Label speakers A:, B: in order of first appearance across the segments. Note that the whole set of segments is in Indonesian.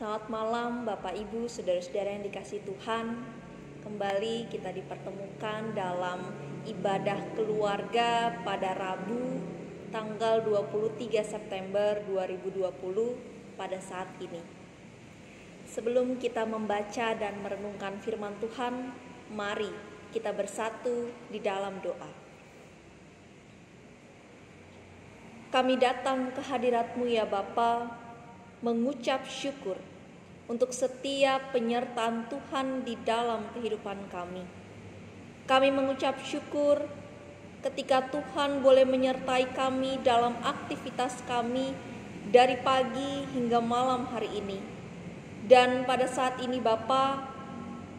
A: Selamat malam Bapak Ibu, saudara-saudara yang dikasihi Tuhan. Kembali kita dipertemukan dalam ibadah keluarga pada Rabu tanggal 23 September 2020 pada saat ini. Sebelum kita membaca dan merenungkan firman Tuhan, mari kita bersatu di dalam doa. Kami datang ke hadirat-Mu ya Bapa, mengucap syukur untuk setiap penyertaan Tuhan di dalam kehidupan kami. Kami mengucap syukur ketika Tuhan boleh menyertai kami dalam aktivitas kami dari pagi hingga malam hari ini. Dan pada saat ini Bapa,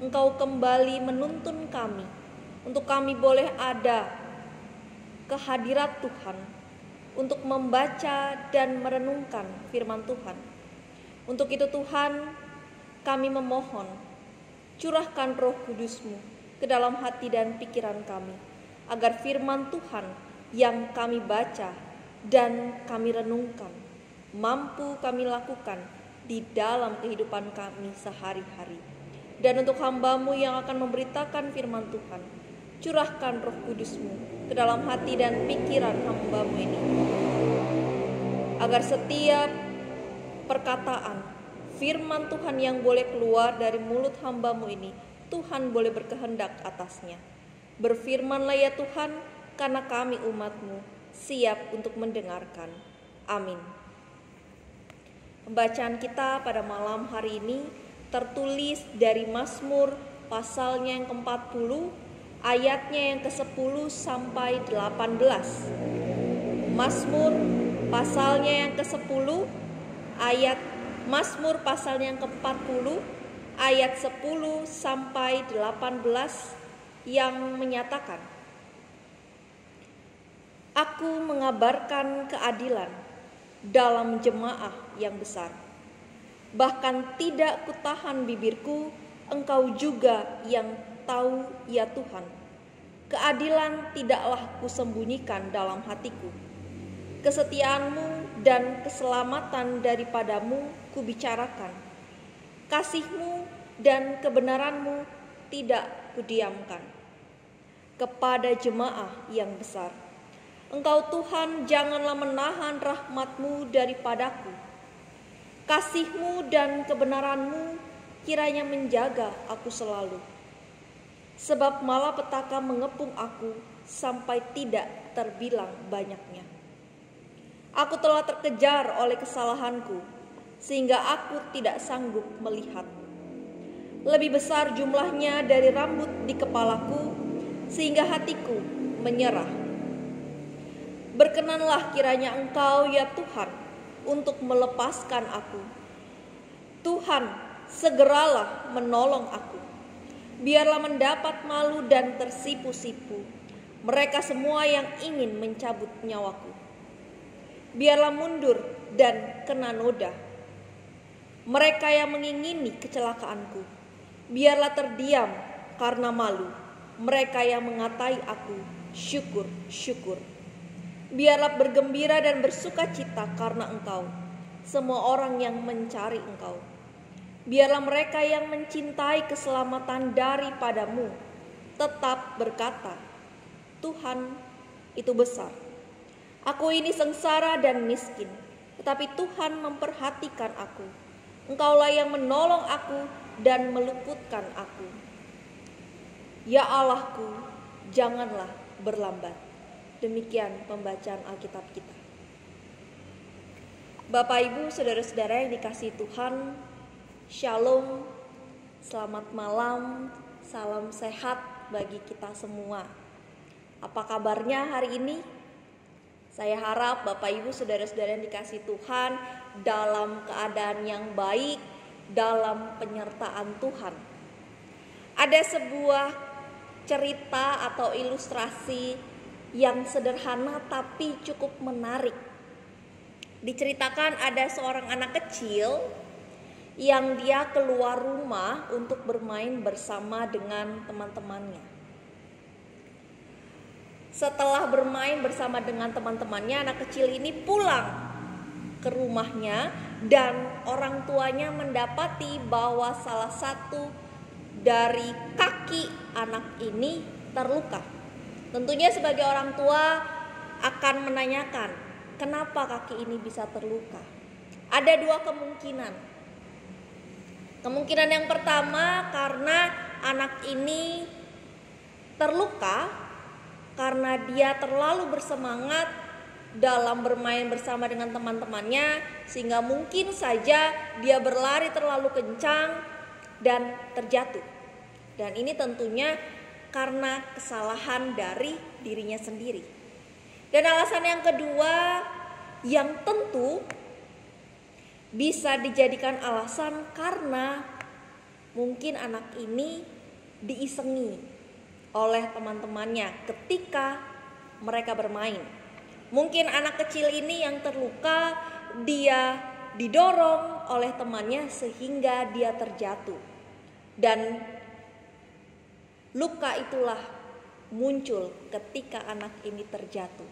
A: Engkau kembali menuntun kami untuk kami boleh ada ke hadirat Tuhan untuk membaca dan merenungkan firman Tuhan. Untuk itu Tuhan, kami memohon, curahkan Roh Kudus-Mu ke dalam hati dan pikiran kami, agar firman Tuhan yang kami baca dan kami renungkan, mampu kami lakukan di dalam kehidupan kami sehari-hari. Dan untuk hamba-Mu yang akan memberitakan firman Tuhan, curahkan Roh Kudus-Mu ke dalam hati dan pikiran hamba-Mu ini, agar setiap perkataan firman Tuhan yang boleh keluar dari mulut hamba-Mu ini, Tuhan boleh berkehendak atasnya. Berfirmanlah ya Tuhan, karena kami umat-Mu siap untuk mendengarkan. Amin. Pembacaan kita pada malam hari ini tertulis dari Mazmur pasalnya yang ke-40, ayatnya yang ke-10 sampai 18. Mazmur pasalnya yang ke-10, Mazmur pasalnya yang ke-40, ayat 10 sampai 18 yang menyatakan, Aku mengabarkan keadilan dalam jemaah yang besar. Bahkan tidak kutahan bibirku, Engkau juga yang tahu ya Tuhan. Keadilan tidaklah kusembunyikan dalam hatiku. Kesetiaan-Mu dan keselamatan daripadamu kubicarakan. Kasih-Mu dan kebenaran-Mu tidak kudiamkan. Kepada jemaah yang besar, Engkau Tuhan janganlah menahan rahmat-Mu daripadaku. Kasih-Mu dan kebenaran-Mu kiranya menjaga aku selalu. Sebab malapetaka mengepung aku sampai tidak terbilang banyaknya. Aku telah terkejar oleh kesalahanku, sehingga aku tidak sanggup melihat. Lebih besar jumlahnya dari rambut di kepalaku, sehingga hatiku menyerah. Berkenanlah kiranya Engkau ya Tuhan untuk melepaskan aku. Tuhan, segeralah menolong aku. Biarlah mendapat malu dan tersipu-sipu mereka semua yang ingin mencabut nyawaku. Biarlah mundur dan kena noda mereka yang mengingini kecelakaanku. Biarlah terdiam karena malu mereka yang mengatai aku syukur, syukur. Biarlah bergembira dan bersuka cita karena Engkau, semua orang yang mencari Engkau. Biarlah mereka yang mencintai keselamatan daripadamu tetap berkata, Tuhan itu besar. Aku ini sengsara dan miskin, tetapi Tuhan memperhatikan aku. Engkaulah yang menolong aku dan meluputkan aku. Ya Allahku, janganlah berlambat. Demikian pembacaan Alkitab kita. Bapak Ibu, saudara-saudara yang dikasihi Tuhan, Shalom, selamat malam, salam sehat bagi kita semua. Apa kabarnya hari ini? Saya harap Bapak Ibu saudara-saudara yang dikasihi Tuhan dalam keadaan yang baik, dalam penyertaan Tuhan. Ada sebuah cerita atau ilustrasi yang sederhana tapi cukup menarik. Diceritakan ada seorang anak kecil yang dia keluar rumah untuk bermain bersama dengan teman-temannya. Setelah bermain bersama dengan teman-temannya, anak kecil ini pulang ke rumahnya dan orang tuanya mendapati bahwa salah satu dari kaki anak ini terluka. Tentunya sebagai orang tua akan menanyakan, kenapa kaki ini bisa terluka? Ada dua kemungkinan. Kemungkinan yang pertama, karena anak ini terluka karena dia terlalu bersemangat dalam bermain bersama dengan teman-temannya, sehingga mungkin saja dia berlari terlalu kencang dan terjatuh. Dan ini tentunya karena kesalahan dari dirinya sendiri. Dan alasan yang kedua yang tentu bisa dijadikan alasan karena mungkin anak ini diisengi oleh teman-temannya ketika mereka bermain. Mungkin anak kecil ini yang terluka, dia didorong oleh temannya sehingga dia terjatuh. Dan luka itulah muncul ketika anak ini terjatuh.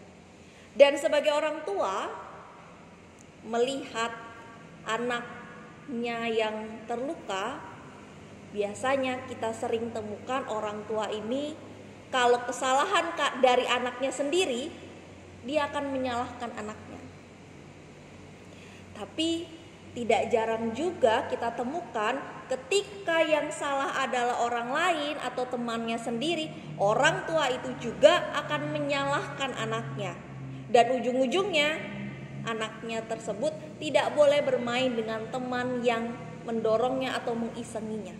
A: Dan sebagai orang tua, melihat anaknya yang terluka, biasanya kita sering temukan orang tua ini kalau kesalahan dari anaknya sendiri, dia akan menyalahkan anaknya. Tapi tidak jarang juga kita temukan ketika yang salah adalah orang lain atau temannya sendiri, orang tua itu juga akan menyalahkan anaknya. Dan ujung-ujungnya anaknya tersebut tidak boleh bermain dengan teman yang mendorongnya atau mengisenginya.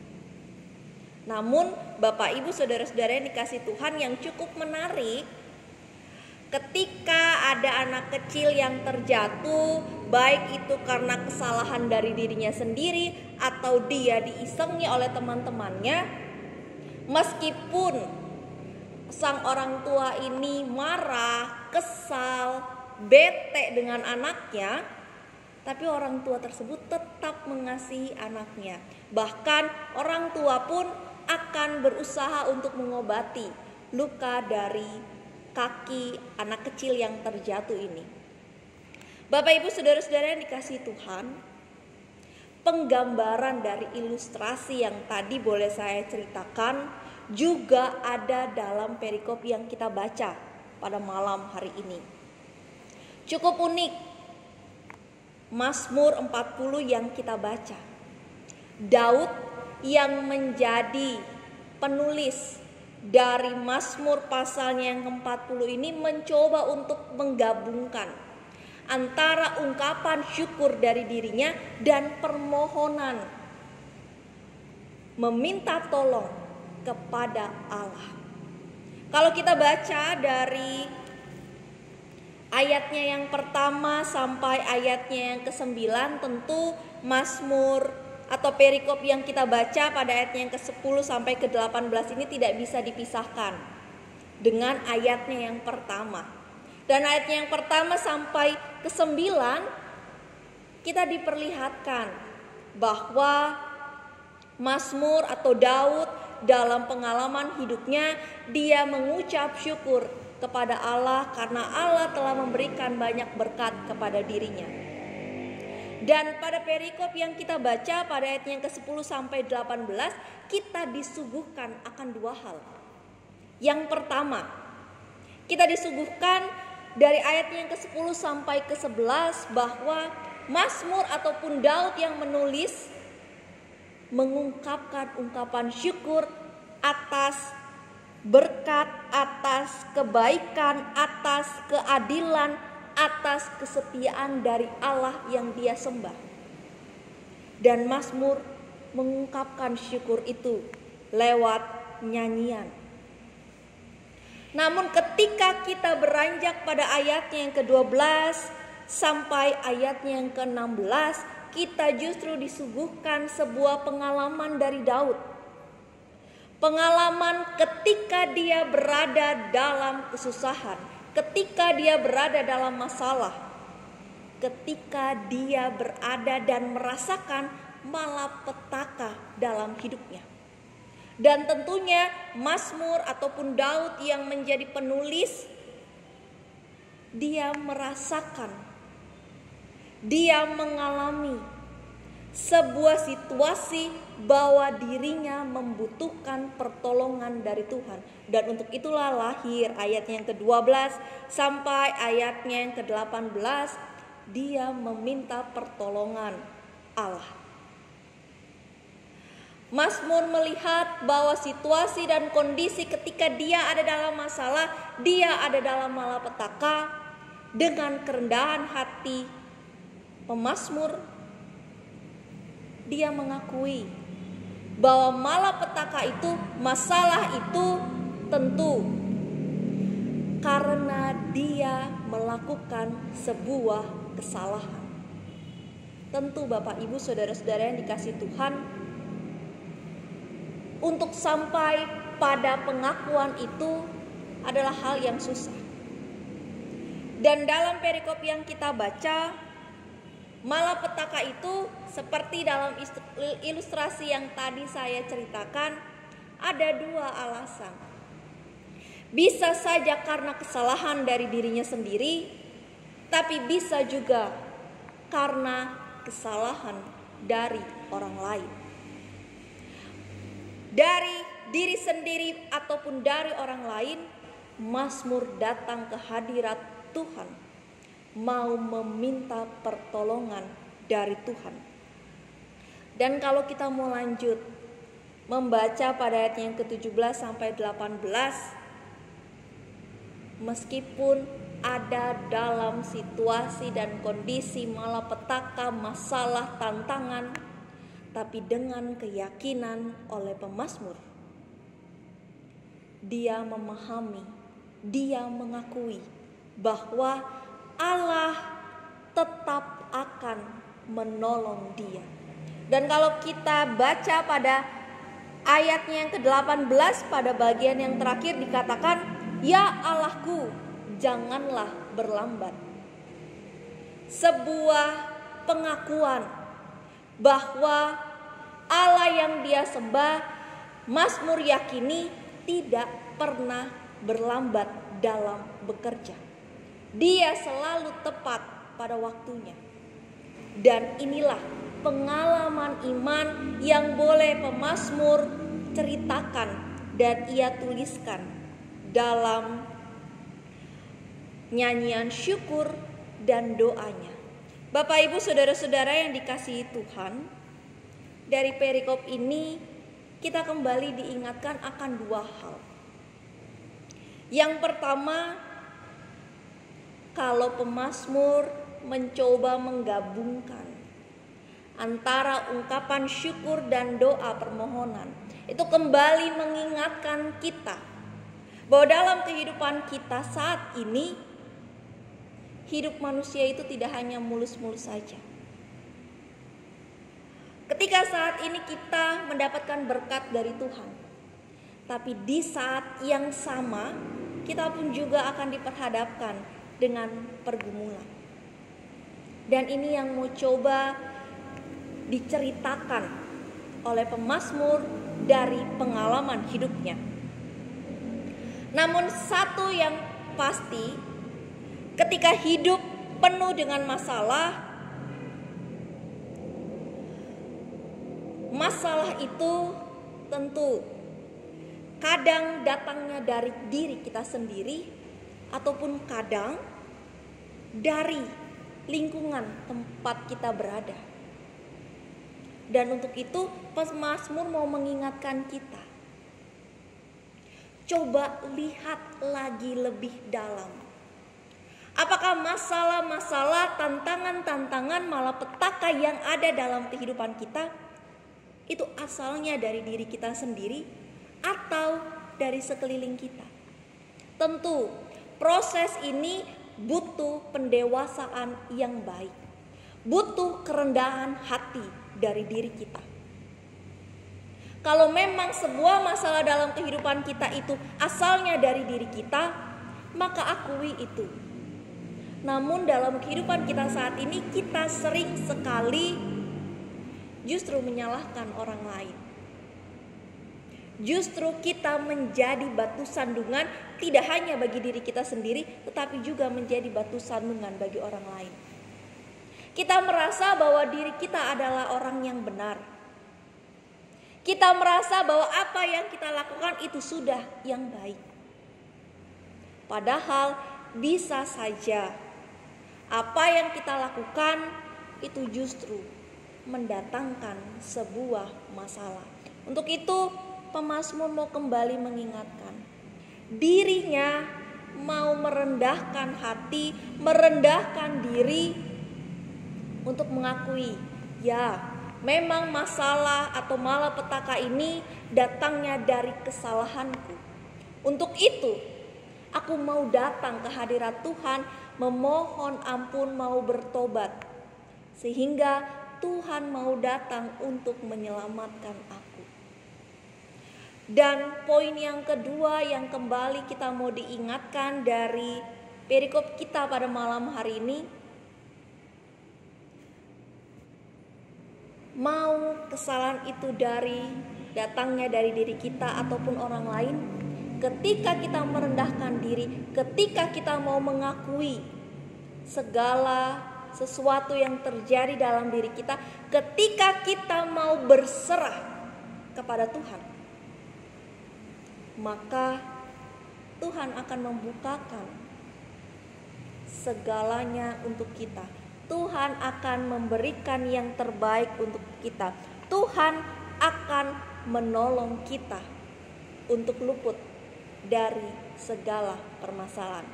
A: Namun Bapak Ibu saudara-saudara yang dikasihi Tuhan, yang cukup menarik, ketika ada anak kecil yang terjatuh, baik itu karena kesalahan dari dirinya sendiri atau dia diisengi oleh teman-temannya, meskipun sang orang tua ini marah, kesal, bete dengan anaknya, tapi orang tua tersebut tetap mengasihi anaknya. Bahkan orang tua pun akan berusaha untuk mengobati luka dari kaki anak kecil yang terjatuh ini. Bapak Ibu saudara-saudara yang dikasihi Tuhan, penggambaran dari ilustrasi yang tadi boleh saya ceritakan juga ada dalam perikop yang kita baca pada malam hari ini. Cukup unik, Mazmur 40 yang kita baca. Daud yang menjadi penulis dari Mazmur pasalnya yang ke-40 ini mencoba untuk menggabungkan antara ungkapan syukur dari dirinya dan permohonan meminta tolong kepada Allah. Kalau kita baca dari ayatnya yang pertama sampai ayatnya yang ke-9, tentu Mazmur atau perikop yang kita baca pada ayatnya yang ke-10 sampai ke-18 ini tidak bisa dipisahkan dengan ayatnya yang pertama. Dan ayatnya yang pertama sampai ke-9 kita diperlihatkan bahwa Mazmur atau Daud dalam pengalaman hidupnya, dia mengucap syukur kepada Allah karena Allah telah memberikan banyak berkat kepada dirinya. Dan pada perikop yang kita baca pada ayat yang ke-10 sampai 18, kita disuguhkan akan dua hal. Yang pertama, kita disuguhkan dari ayat yang ke-10 sampai ke-11 bahwa Mazmur ataupun Daud yang menulis mengungkapkan ungkapan syukur atas berkat, atas kebaikan, atas keadilan, atas kesetiaan dari Allah yang dia sembah. Dan Mazmur mengungkapkan syukur itu lewat nyanyian. Namun ketika kita beranjak pada ayatnya yang ke-12 sampai ayatnya yang ke-16, kita justru disuguhkan sebuah pengalaman dari Daud. Pengalaman ketika dia berada dalam kesusahan, ketika dia berada dalam masalah, ketika dia berada dan merasakan malapetaka dalam hidupnya. Dan tentunya Mazmur ataupun Daud yang menjadi penulis, dia merasakan dia mengalami sebuah situasi bahwa dirinya membutuhkan pertolongan dari Tuhan. Dan untuk itulah lahir ayatnya yang ke-12 sampai ayatnya yang ke-18, dia meminta pertolongan Allah. Mazmur melihat bahwa situasi dan kondisi ketika dia ada dalam masalah, dia ada dalam malapetaka, dengan kerendahan hati pemazmur, dia mengakui bahwa malapetaka itu, masalah itu tentu karena dia melakukan sebuah kesalahan. Tentu Bapak Ibu saudara-saudara yang dikasihi Tuhan, untuk sampai pada pengakuan itu adalah hal yang susah. Dan dalam perikop yang kita baca, malapetaka itu seperti dalam ilustrasi yang tadi saya ceritakan, ada dua alasan. Bisa saja karena kesalahan dari dirinya sendiri, tapi bisa juga karena kesalahan dari orang lain. Dari diri sendiri ataupun dari orang lain, Mazmur datang ke hadirat Tuhan, mau meminta pertolongan dari Tuhan. Dan kalau kita mau lanjut membaca pada ayat yang ke-17 sampai 18, meskipun ada dalam situasi dan kondisi malapetaka, masalah, tantangan, tapi dengan keyakinan oleh pemazmur, dia memahami, dia mengakui bahwa Allah tetap akan menolong dia. Dan kalau kita baca pada ayatnya yang ke-18 pada bagian yang terakhir dikatakan, "Ya Allahku, janganlah berlambat." Sebuah pengakuan bahwa Allah yang dia sembah, Mazmur yakini, tidak pernah berlambat dalam bekerja. Dia selalu tepat pada waktunya. Dan inilah pengalaman iman yang boleh pemazmur ceritakan dan ia tuliskan dalam nyanyian syukur dan doanya. Bapak Ibu saudara-saudara yang dikasihi Tuhan, dari perikop ini kita kembali diingatkan akan dua hal. Yang pertama, kalau pemazmur mencoba menggabungkan antara ungkapan syukur dan doa permohonan, itu kembali mengingatkan kita bahwa dalam kehidupan kita saat ini, hidup manusia itu tidak hanya mulus-mulus saja. Ketika saat ini kita mendapatkan berkat dari Tuhan, tapi di saat yang sama kita pun juga akan diperhadapkan dengan pergumulan. Dan ini yang mau coba diceritakan oleh pemazmur dari pengalaman hidupnya. Namun satu yang pasti, ketika hidup penuh dengan masalah itu tentu kadang datangnya dari diri kita sendiri, ataupun kadang dari lingkungan tempat kita berada. Dan untuk itu pemazmur mau mengingatkan kita, coba lihat lagi lebih dalam. Apakah masalah-masalah, tantangan-tantangan, malapetaka yang ada dalam kehidupan kita itu asalnya dari diri kita sendiri atau dari sekeliling kita? Tentu proses ini butuh pendewasaan yang baik, butuh kerendahan hati dari diri kita. Kalau memang sebuah masalah dalam kehidupan kita itu asalnya dari diri kita, maka akui itu. Namun dalam kehidupan kita saat ini, kita sering sekali justru menyalahkan orang lain. Justru kita menjadi batu sandungan, tidak hanya bagi diri kita sendiri, tetapi juga menjadi batu sandungan bagi orang lain. Kita merasa bahwa diri kita adalah orang yang benar. Kita merasa bahwa apa yang kita lakukan itu sudah yang baik. Padahal bisa saja apa yang kita lakukan itu justru mendatangkan sebuah masalah. Untuk itu pemazmur mau kembali mengingatkan dirinya, mau merendahkan hati, merendahkan diri untuk mengakui, ya memang masalah atau malapetaka ini datangnya dari kesalahanku. Untuk itu aku mau datang ke hadirat Tuhan, memohon ampun, mau bertobat, sehingga Tuhan mau datang untuk menyelamatkan aku. Dan poin yang kedua yang kembali kita mau diingatkan dari perikop kita pada malam hari ini, mau kesalahan itu datangnya dari diri kita ataupun orang lain, ketika kita merendahkan diri, ketika kita mau mengakui segala sesuatu yang terjadi dalam diri kita, ketika kita mau berserah kepada Tuhan, maka Tuhan akan membukakan segalanya untuk kita. Tuhan akan memberikan yang terbaik untuk kita. Tuhan akan menolong kita untuk luput dari segala permasalahan.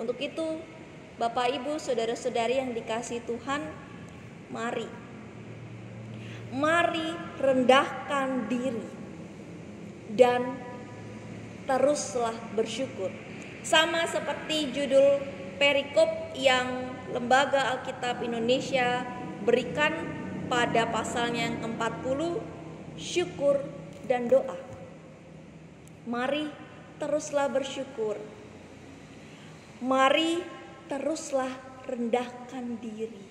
A: Untuk itu, Bapak, Ibu, saudara-saudari yang dikasihi Tuhan, mari rendahkan diri dan teruslah bersyukur. Sama seperti judul perikop yang Lembaga Alkitab Indonesia berikan pada pasalnya yang ke-40, syukur dan doa. Mari teruslah bersyukur. Mari teruslah rendahkan diri.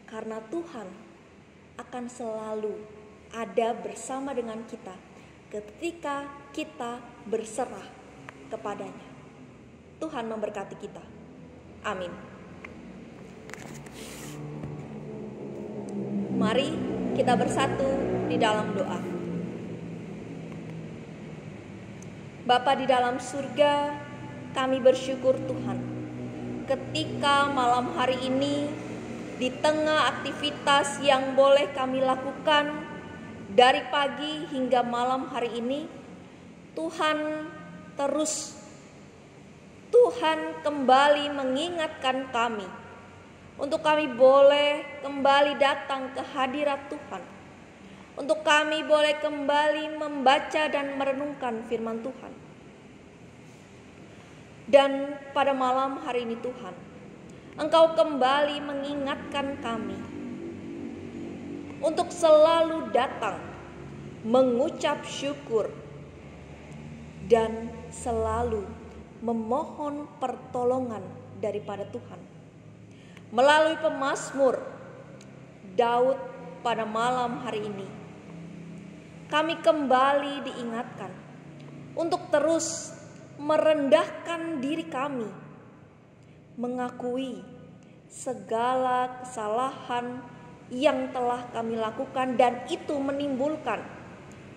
A: Karena Tuhan akan selalu ada bersama dengan kita ketika kita berserah kepadanya. Tuhan memberkati kita. Amin. Mari kita bersatu di dalam doa. Bapa di dalam surga, kami bersyukur Tuhan, ketika malam hari ini di tengah aktivitas yang boleh kami lakukan dari pagi hingga malam hari ini, Tuhan kembali mengingatkan kami untuk kami boleh kembali datang ke hadirat Tuhan, untuk kami boleh kembali membaca dan merenungkan firman Tuhan. Dan pada malam hari ini Tuhan, Engkau kembali mengingatkan kami untuk selalu datang mengucap syukur dan selalu memohon pertolongan daripada Tuhan. Melalui pemazmur Daud pada malam hari ini, kami kembali diingatkan untuk terus merendahkan diri kami, mengakui segala kesalahan yang telah kami lakukan dan itu menimbulkan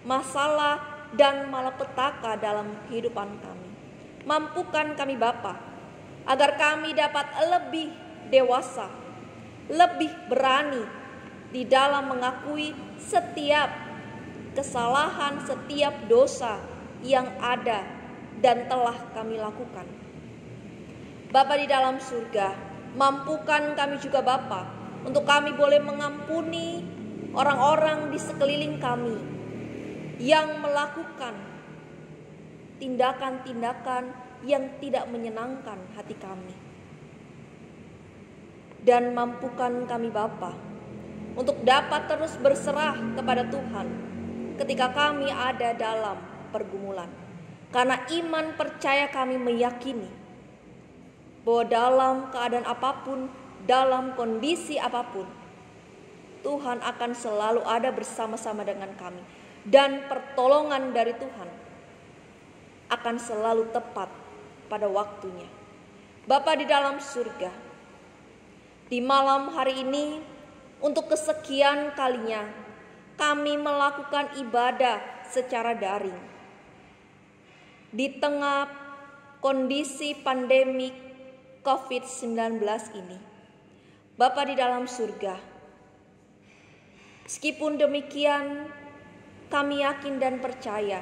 A: masalah dan malapetaka dalam kehidupan kami. Mampukan kami Bapa, agar kami dapat lebih dewasa, lebih berani di dalam mengakui setiap kesalahan, setiap dosa yang ada dan telah kami lakukan. Bapa di dalam surga, mampukan kami juga Bapa, untuk kami boleh mengampuni orang-orang di sekeliling kami yang melakukan tindakan-tindakan yang tidak menyenangkan hati kami. Dan mampukan kami Bapa untuk dapat terus berserah kepada Tuhan ketika kami ada dalam pergumulan. Karena iman percaya kami meyakini bahwa dalam keadaan apapun, dalam kondisi apapun, Tuhan akan selalu ada bersama-sama dengan kami. Dan pertolongan dari Tuhan akan selalu tepat pada waktunya. Bapa di dalam surga, di malam hari ini untuk kesekian kalinya kami melakukan ibadah secara daring. Di tengah kondisi pandemik COVID-19 ini, Bapa di dalam surga, meskipun demikian kami yakin dan percaya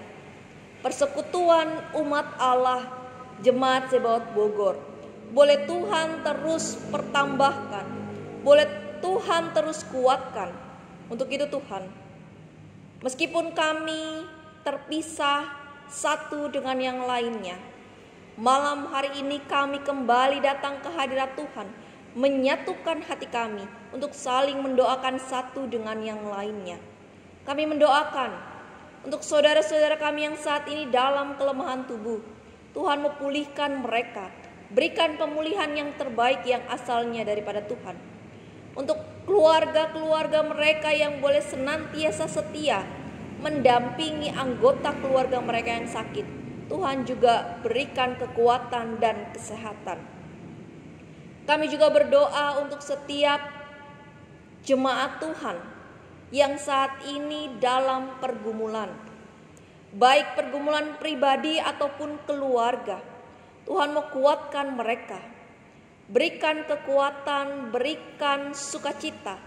A: persekutuan umat Allah Jemaat Zebaot Bogor boleh Tuhan terus pertambahkan, boleh Tuhan terus kuatkan. Untuk itu Tuhan, meskipun kami terpisah satu dengan yang lainnya, malam hari ini kami kembali datang ke hadirat Tuhan, menyatukan hati kami untuk saling mendoakan satu dengan yang lainnya. Kami mendoakan untuk saudara-saudara kami yang saat ini dalam kelemahan tubuh. Tuhan memulihkan mereka, berikan pemulihan yang terbaik yang asalnya daripada Tuhan. Untuk keluarga-keluarga mereka yang boleh senantiasa setia mendampingi anggota keluarga mereka yang sakit, Tuhan juga berikan kekuatan dan kesehatan. Kami juga berdoa untuk setiap jemaat Tuhan yang saat ini dalam pergumulan, baik pergumulan pribadi ataupun keluarga. Tuhan mau kuatkan mereka, berikan kekuatan, berikan sukacita,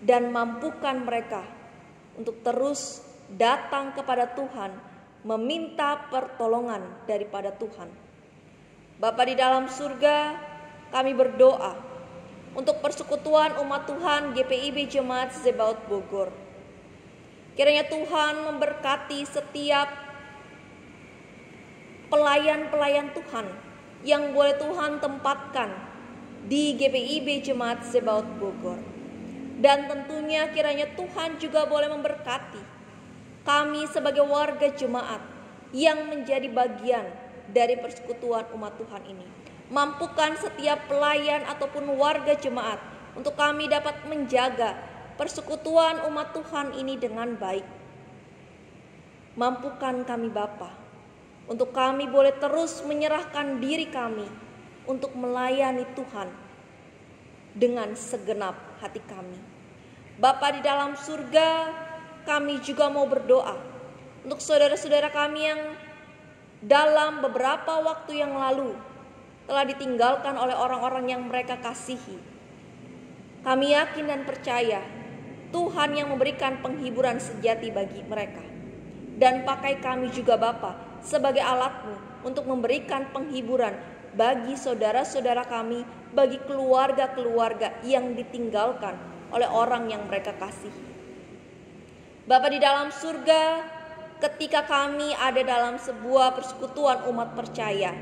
A: dan mampukan mereka untuk terus datang kepada Tuhan, meminta pertolongan daripada Tuhan. Bapa di dalam surga, kami berdoa untuk persekutuan umat Tuhan GPIB Jemaat Zebaot Bogor. Kiranya Tuhan memberkati setiap pelayan-pelayan Tuhan yang boleh Tuhan tempatkan di GPIB Jemaat Zebaot Bogor. Dan tentunya kiranya Tuhan juga boleh memberkati kami sebagai warga jemaat yang menjadi bagian dari persekutuan umat Tuhan ini. Mampukan setiap pelayan ataupun warga jemaat untuk kami dapat menjaga persekutuan umat Tuhan ini dengan baik. Mampukan kami Bapa, untuk kami boleh terus menyerahkan diri kami untuk melayani Tuhan dengan segenap hati kami. Bapa di dalam surga, kami juga mau berdoa untuk saudara-saudara kami yang dalam beberapa waktu yang lalu telah ditinggalkan oleh orang-orang yang mereka kasihi. Kami yakin dan percaya Tuhan yang memberikan penghiburan sejati bagi mereka. Dan pakai kami juga Bapa sebagai alat-Mu untuk memberikan penghiburan bagi saudara-saudara kami, bagi keluarga-keluarga yang ditinggalkan oleh orang yang mereka kasihi. Bapa di dalam surga, ketika kami ada dalam sebuah persekutuan umat percaya,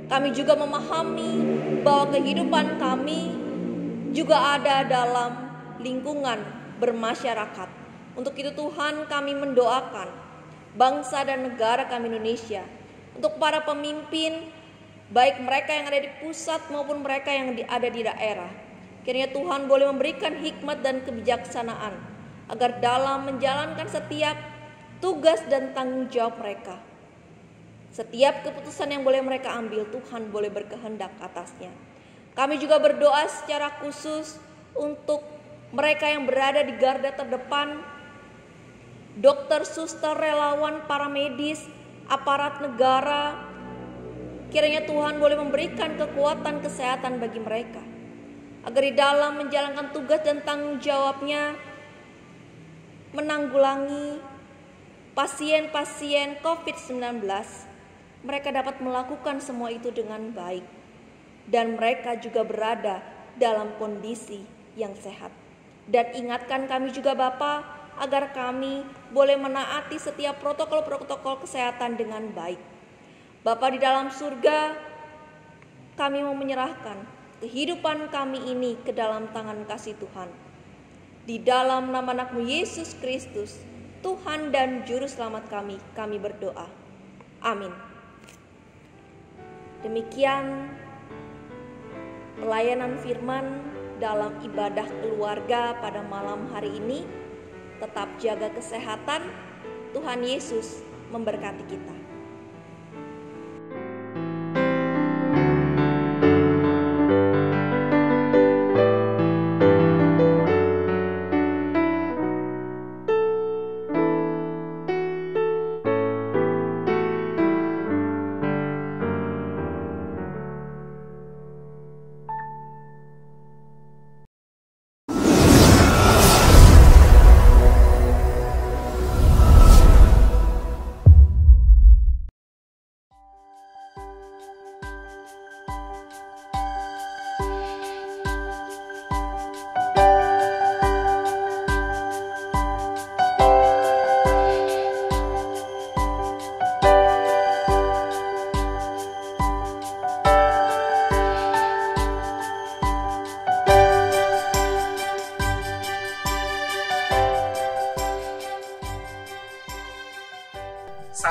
A: kami juga memahami bahwa kehidupan kami juga ada dalam lingkungan bermasyarakat. Untuk itu Tuhan, kami mendoakan bangsa dan negara kami Indonesia, untuk para pemimpin, baik mereka yang ada di pusat maupun mereka yang ada di daerah. Kiranya Tuhan boleh memberikan hikmat dan kebijaksanaan agar dalam menjalankan setiap tugas dan tanggung jawab mereka, setiap keputusan yang boleh mereka ambil, Tuhan boleh berkehendak atasnya. Kami juga berdoa secara khusus untuk mereka yang berada di garda terdepan, dokter, suster, relawan, para medis, aparat negara. Kiranya Tuhan boleh memberikan kekuatan kesehatan bagi mereka, agar di dalam menjalankan tugas dan tanggung jawabnya menanggulangi pasien-pasien COVID-19, mereka dapat melakukan semua itu dengan baik. Dan mereka juga berada dalam kondisi yang sehat. Dan ingatkan kami juga Bapa, agar kami boleh menaati setiap protokol-protokol kesehatan dengan baik. Bapa di dalam surga, kami mau menyerahkan kehidupan kami ini ke dalam tangan kasih Tuhan. Di dalam nama anak-Mu Yesus Kristus, Tuhan dan Juru Selamat kami berdoa. Amin. Demikian pelayanan firman dalam ibadah keluarga pada malam hari ini. Tetap jaga kesehatan. Tuhan Yesus memberkati kita.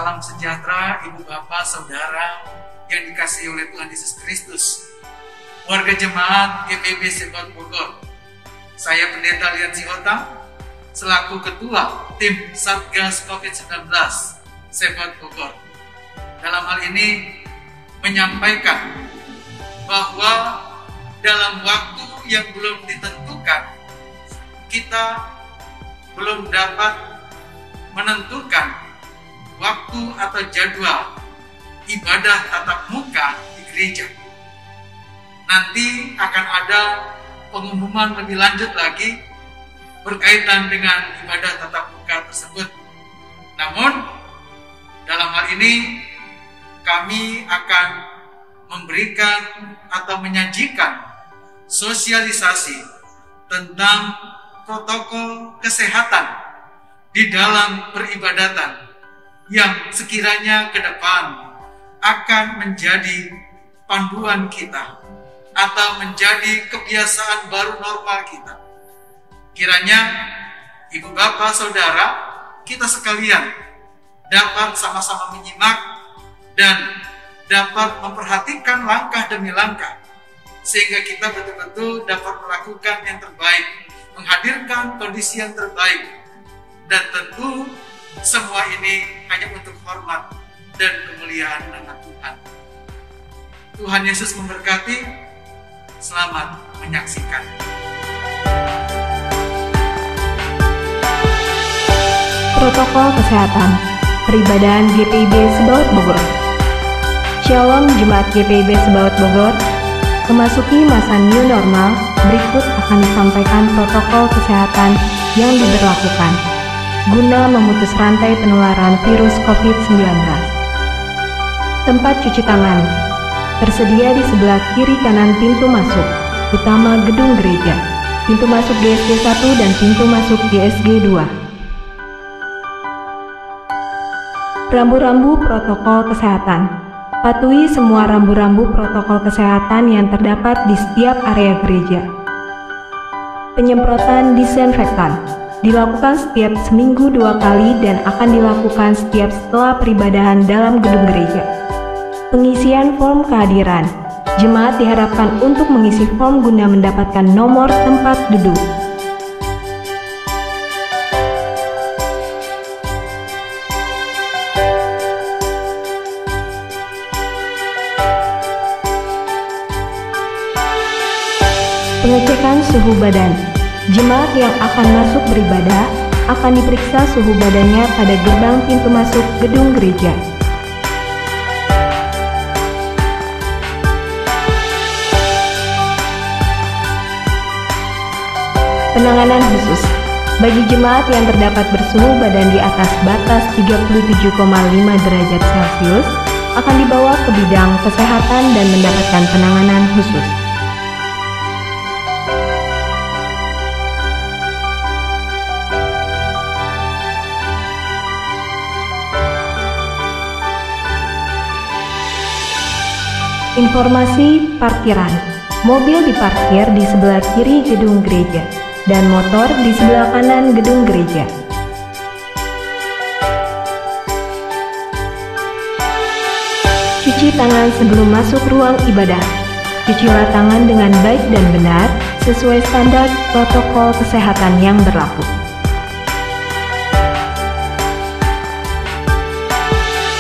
B: Salam sejahtera Ibu Bapak Saudara yang dikasihi oleh Tuhan Yesus Kristus. Warga jemaat GPIB Sebaot Bogor. Saya Pendeta Lian Sihotang selaku Ketua Tim Satgas COVID-19 Sebaot Bogor. Dalam hal ini menyampaikan bahwa dalam waktu yang belum ditentukan, kita belum dapat menentukan waktu atau jadwal ibadah tatap muka di gereja. Nanti akan ada pengumuman lebih lanjut lagi berkaitan dengan ibadah tatap muka tersebut. Namun, dalam hal ini kami akan memberikan atau menyajikan sosialisasi tentang protokol kesehatan di dalam peribadatan yang sekiranya ke depan akan menjadi panduan kita atau menjadi kebiasaan baru normal kita. Kiranya Ibu Bapak Saudara kita sekalian dapat sama-sama menyimak dan dapat memperhatikan langkah demi langkah sehingga kita betul-betul dapat melakukan yang terbaik, menghadirkan kondisi yang terbaik, dan tentu semua ini hanya untuk hormat dan kemuliaan nama Tuhan. Tuhan Yesus memberkati. Selamat menyaksikan.
C: Protokol Kesehatan Peribadahan GPIB Sebaot Bogor. Shalom Jemaat GPIB Sebaot Bogor. Memasuki masa new normal, berikut akan disampaikan protokol kesehatan yang diberlakukan guna memutus rantai penularan virus COVID-19. Tempat cuci tangan tersedia di sebelah kiri kanan pintu masuk utama gedung gereja, pintu masuk GSG 1 dan pintu masuk GSG 2. Rambu-rambu protokol kesehatan. Patuhi semua rambu-rambu protokol kesehatan yang terdapat di setiap area gereja. Penyemprotan disinfektan dilakukan setiap seminggu 2 kali dan akan dilakukan setiap setelah peribadahan dalam gedung gereja. Pengisian form kehadiran. Jemaat diharapkan untuk mengisi form guna mendapatkan nomor tempat duduk. Pengecekan suhu badan. Jemaat yang akan masuk beribadah akan diperiksa suhu badannya pada gerbang pintu masuk gedung gereja. Penanganan khusus. Bagi jemaat yang terdapat bersuhu badan di atas batas 37,5 derajat Celcius akan dibawa ke bidang kesehatan dan mendapatkan penanganan khusus. Informasi parkiran. Mobil diparkir di sebelah kiri gedung gereja dan motor di sebelah kanan gedung gereja. Cuci tangan sebelum masuk ruang ibadah. Cucilah tangan dengan baik dan benar sesuai standar protokol kesehatan yang berlaku.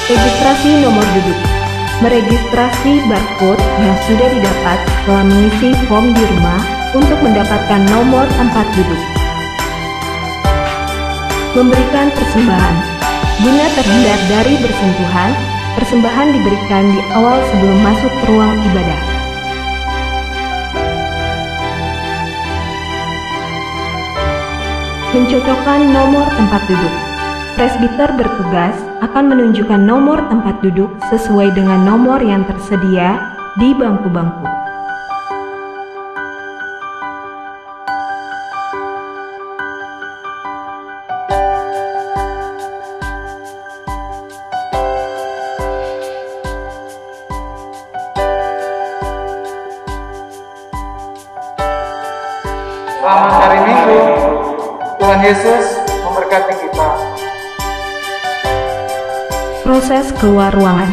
C: Registrasi nomor duduk. Meregistrasi barcode yang sudah didapat setelah mengisi form di rumah untuk mendapatkan nomor tempat duduk. Memberikan persembahan. Guna terhindar dari bersentuhan, persembahan diberikan di awal sebelum masuk ke ruang ibadah. Mencocokkan nomor tempat duduk. Presbiter bertugas akan menunjukkan nomor tempat duduk sesuai dengan nomor yang tersedia di bangku-bangku.
B: Selamat hari Minggu. Tuhan Yesus memberkati kita.
C: Proses keluar ruangan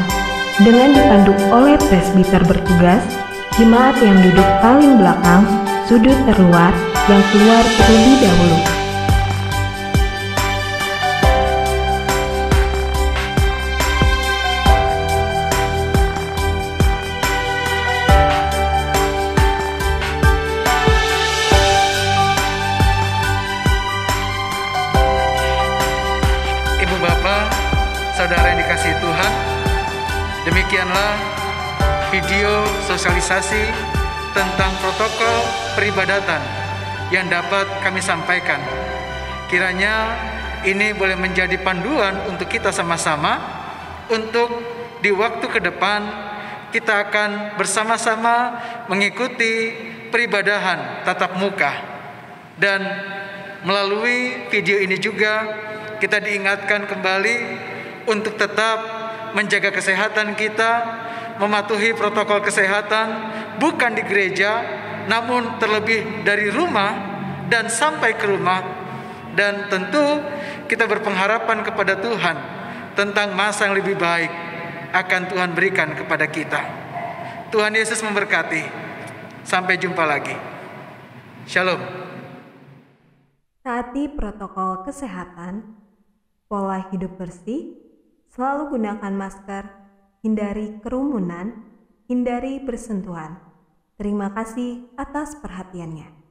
C: dengan dipandu oleh presbiter bertugas, jemaat yang duduk paling belakang, sudut terluar yang keluar terlebih dahulu.
B: Ibu Bapak, saudara yang dikasihi Tuhan, demikianlah video sosialisasi tentang protokol peribadatan yang dapat kami sampaikan. Kiranya ini boleh menjadi panduan untuk kita sama-sama untuk di waktu ke depan kita akan bersama-sama mengikuti peribadahan tatap muka. Dan melalui video ini juga kita diingatkan kembali untuk tetap menjaga kesehatan kita, mematuhi protokol kesehatan, bukan di gereja, namun terlebih dari rumah dan sampai ke rumah. Dan tentu kita berpengharapan kepada Tuhan tentang masa yang lebih baik akan Tuhan berikan kepada kita. Tuhan Yesus memberkati. Sampai jumpa lagi. Shalom.
C: Taati protokol kesehatan, pola hidup bersih, selalu gunakan masker, hindari kerumunan, hindari bersentuhan. Terima kasih atas perhatiannya.